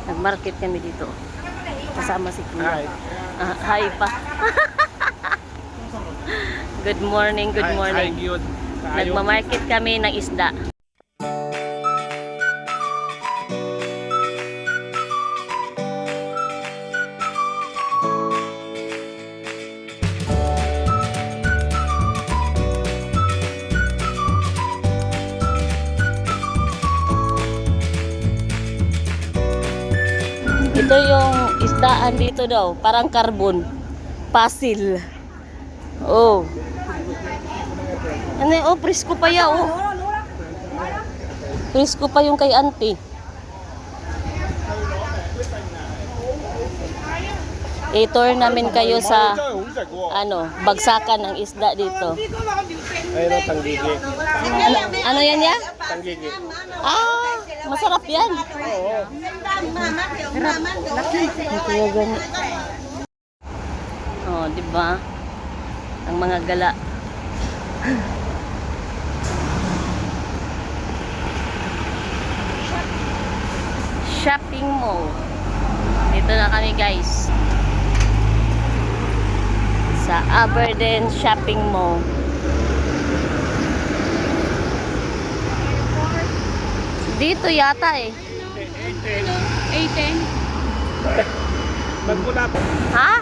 Nag-market kami dito. Kasama si Kuya. Hi pa. Good morning, good morning. Nagma-market kami ng isda. Ito yung isdaan dito daw, parang carbon. Pasil. Oh. Ano, oh, presko pa ya, oh. Presko pa yung kay auntie. I-tour namin kayo sa bagsakan ng isda dito. Ayun ang tanggigi. Ano yan ya? Tanggigi. Ah, masarap yan. Oo. Ito yung ganyan. Oh, di ba? Ang mga gala. Shopping mall. Dito na kami, guys. Sa Aberdeen Shopping Mall. Dito yata eh. 18. Magmula pa. Ha?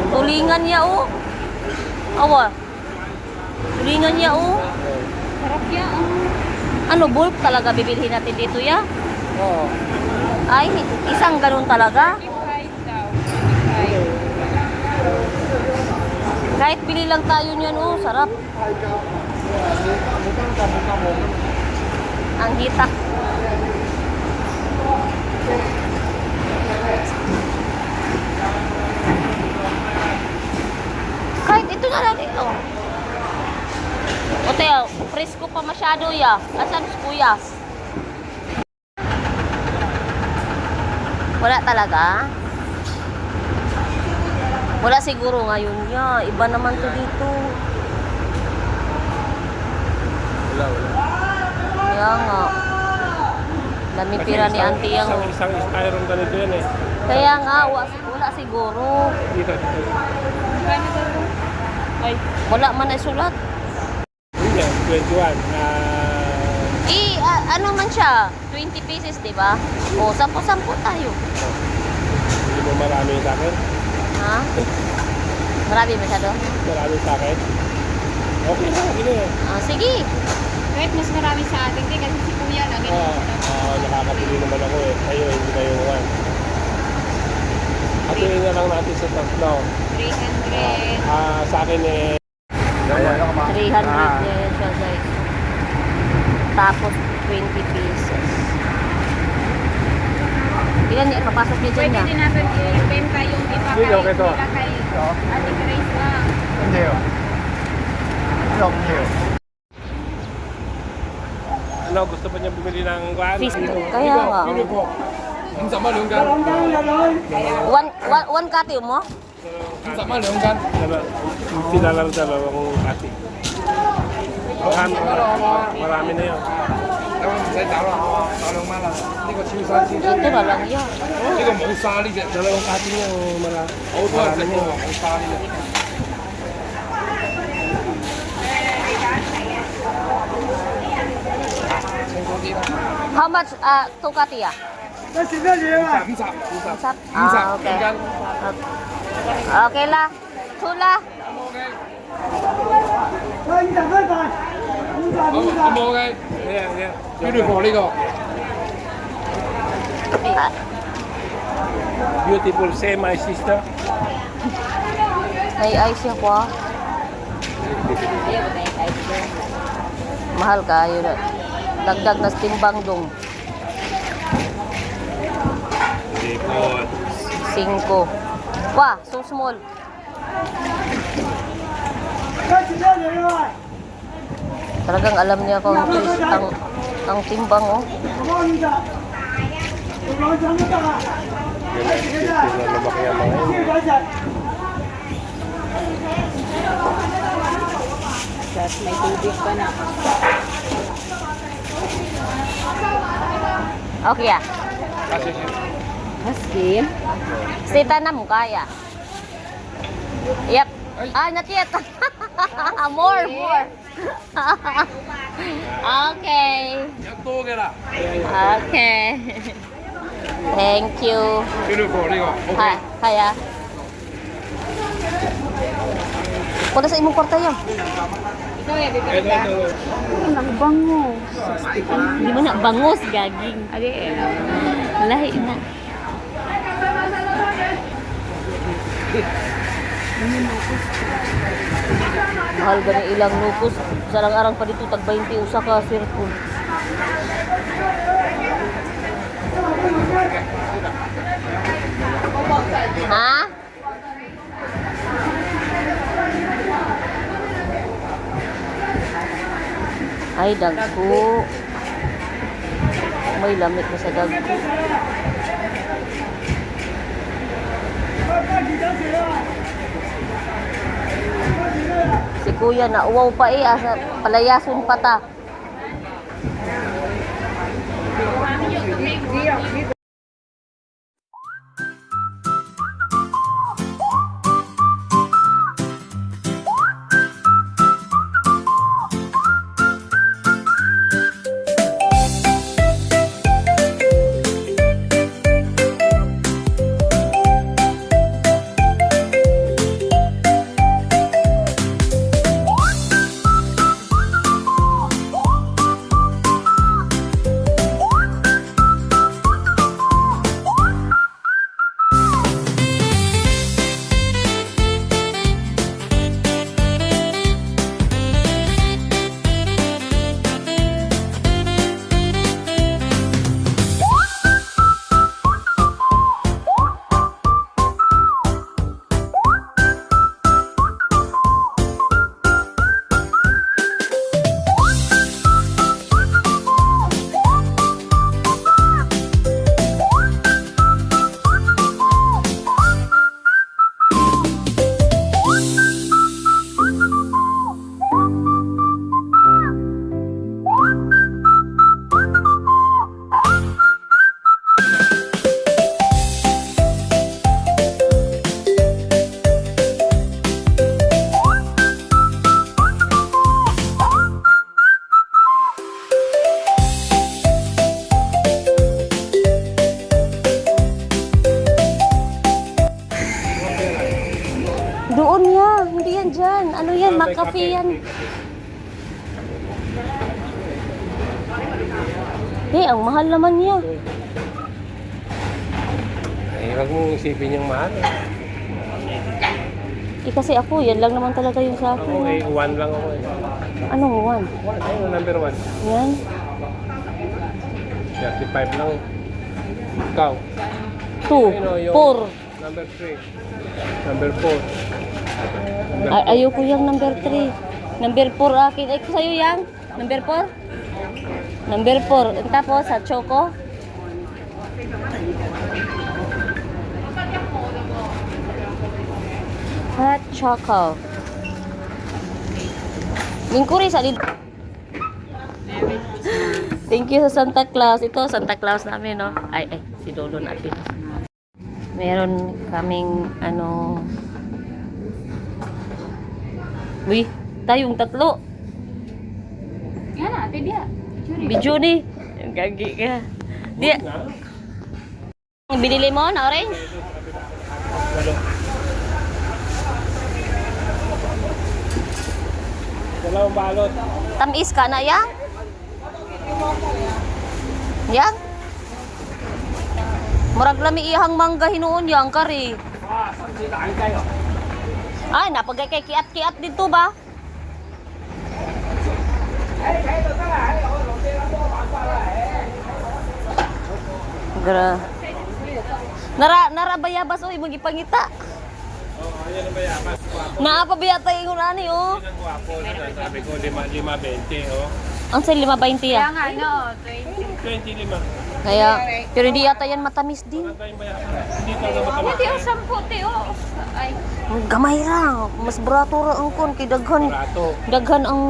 Tulingan niya oh. Awa. Tulingan niya oh. Sarap yan. Ano, bulk talaga bibilhin natin dito ya? Oo. Ay, isang ganun talaga. 25 daw. Kahit bili lang tayo niyan oh, sarap. Ang hitak. Kahit ito na lang ito. O Teo, presko pa masyado ya. Asan si Kuya? Wala talaga? Wala siguro ngayon ya. Iba naman to dito. Wala. Kaya nga. Dami pira ni auntie yang. Isang styrofoam ganito yan eh. Kaya nga, wala siguro. Dito. Ay, wala man ay sulat. Yun yan, 21. Ano man siya? 20 pieces, di ba? O, 10-10 tayo. Hindi mo marami sa akin. Ha? Marami masyado? Marami sa akin. Okay na, okay na. Sige. Kahit mas marami sa atin din kasi si Kuya lagi Nakakapili naman ako eh. Kayo, hindi kayo one. Atuloy na lang natin sa tatlo. 300. Sa akin eh. 300 yan siya, guys. Tapos, 20 pieces. Ilan niya? Papasok niya dyan Pwede niya? din natin i-benta yung iba Hindi, okay to. nila kay Ate Grace lang. Hindi oh. Ano, gusto pa niya bumili ng guan? Fish. Kaya nga. One kati mo? Sila lang dalawang kati. Marami na yun. Ito na lang yan. Dalawang kati niya, marami na yun. How much? 2 kati ya? Sat? Okay. Okay lah. 2 lah. Beautiful 呢個 Beautiful, say my sister. May ice yan ko ah. Mahal kayo na. Dagdag na timbang dong. 5. Wah, so small. Talagang alam niya kung ang timbang oh. Tapos may tubig pa na. Okay ah. Kasi siya. Maskin. Sita na mo kaya. Yep. Ah, not yet. More. Okay. Yan to, kaya. Okay. Thank you. Beautiful, Rigo. Ha, kaya. Punta sa imong kwarta yan. Ikaw ya, bibili ka. Bango. Hindi mo na bangos, gaging. Adi, Lahi na. Mahal gani ilang lupos. Sarang-arang pa dito, tag 20 usa ka circle. Ha? Ay, dagko. May lamig na sa dagko. Si kuya na uwaw pa asa palayason pa ta. Doon yan, hindi yan dyan. Ano yan, McCafe yan. Ang mahal naman niya. Eh, huwag mong isipin yung mahal. Kasi ako, yan lang naman talaga yung sa Ako akin. eh, 1 lang ako eh. Anong one? Ayun, number 1. Yan. 35 lang. Ikaw. 2, 4. Number 3. Number 4. Ayoko yung number 3. Number 4 akin. Ay, sa'yo yang? Number 4? Number 4. Tapos, sa choco? Hot choco. Lingkuri sa lid. Thank you sa Santa Claus. Ito, Santa Claus namin, no? Ay, si Lolo natin. Meron kaming, Uy, tayong tatlo. yan na, ate dia. Bidyo ni. Gagi ka. Di. Binili mo na orange? Dalawang balot. Tamis ka na yang? Yang? Murag lami ihang mangga hinuon yang kari. Ay, napagay kay kiat-kiat dito ba? Gra. Nara bayabas oy mong ipangita. Naa pa biya tayo ingon ani oh. Sabi ko 5.20 oh. Ang sa 5.20 Kaya ah. nga, no, 20. 25. Kaya pero hindi yata yan matamis din. Dito na matamis. Hindi, o 10, te, o. Ay, Gamay ra, mas barato ra ang kon kay daghan. Barato. Daghan ang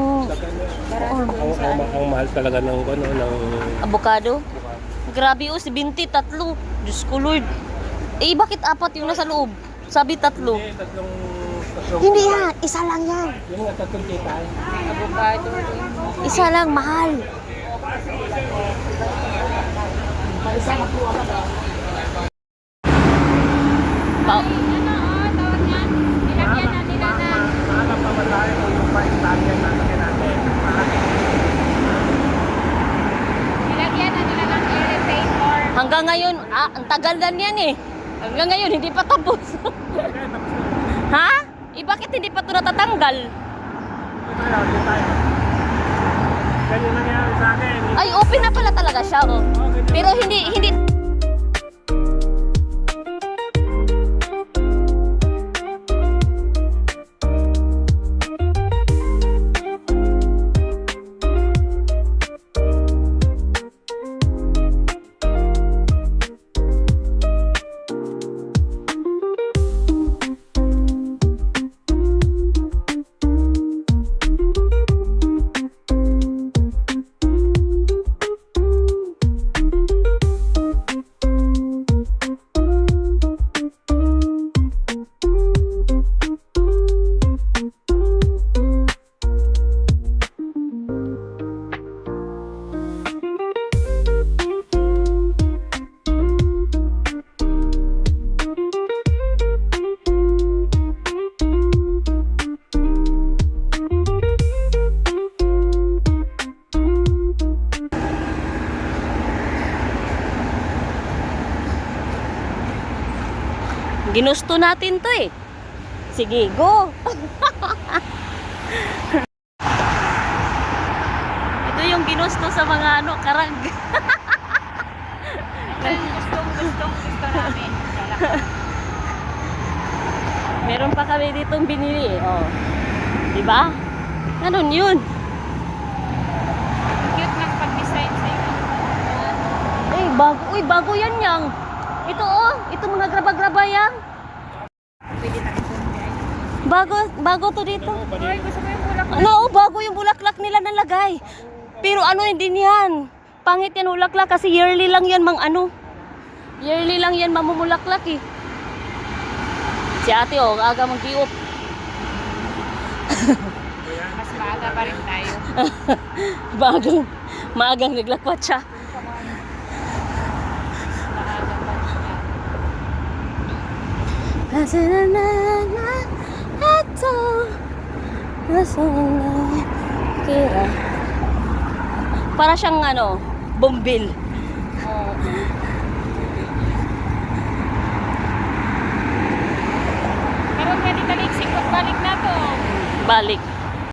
Ang mahal talaga ng ng avocado. Grabe oh, si Binti, tatlo. Diyos ko Lord. Eh, bakit apat yung nasa loob? Sabi tatlo. Hindi, tatlong... Hindi yan, isa lang yan. Yung nga tatlong kita. Isa lang, mahal. Pa Tawag yan. Nilagyan na nila ng... Mahanap pa ba tayo kung yung pa Italian na laki natin? Nilagyan na nila ng elevator. hanggang ngayon, ang tagal na niyan eh. Hanggang ngayon, hindi pa tapos. Ha? Eh, bakit hindi pa ito natatanggal? Ganyan nangyari sa akin. Ay, open na pala talaga siya, oh. Pero hindi... Ginusto natin to eh. Sige, go! Ito yung ginusto sa mga karag. Gusto namin. Meron pa kami ditong binili eh. Oh. Diba? Ganun yun. Cute ng pag-design sa'yo. Eh, bago. Uy, bago yan yang. Ito oh. Ito mga graba-graba yang. Pwede na ito. Bago to dito. Ay, gusto mo yung bulak? Ano, oh, bago yung bulaklak nila nalagay. Pero ano, hindi yan. Pangit yan bulaklak kasi yearly lang yan yearly lang yan mamumulaklak eh. Si ate oh, aga mag-iop. Mas maaga pa rin tayo. Maagang naglakwat siya. Maaga pa rin tayo. Kasi na ito nasa na kira. Para siyang bombil. Oo. Pero pwede ka sikot balik na to. Balik.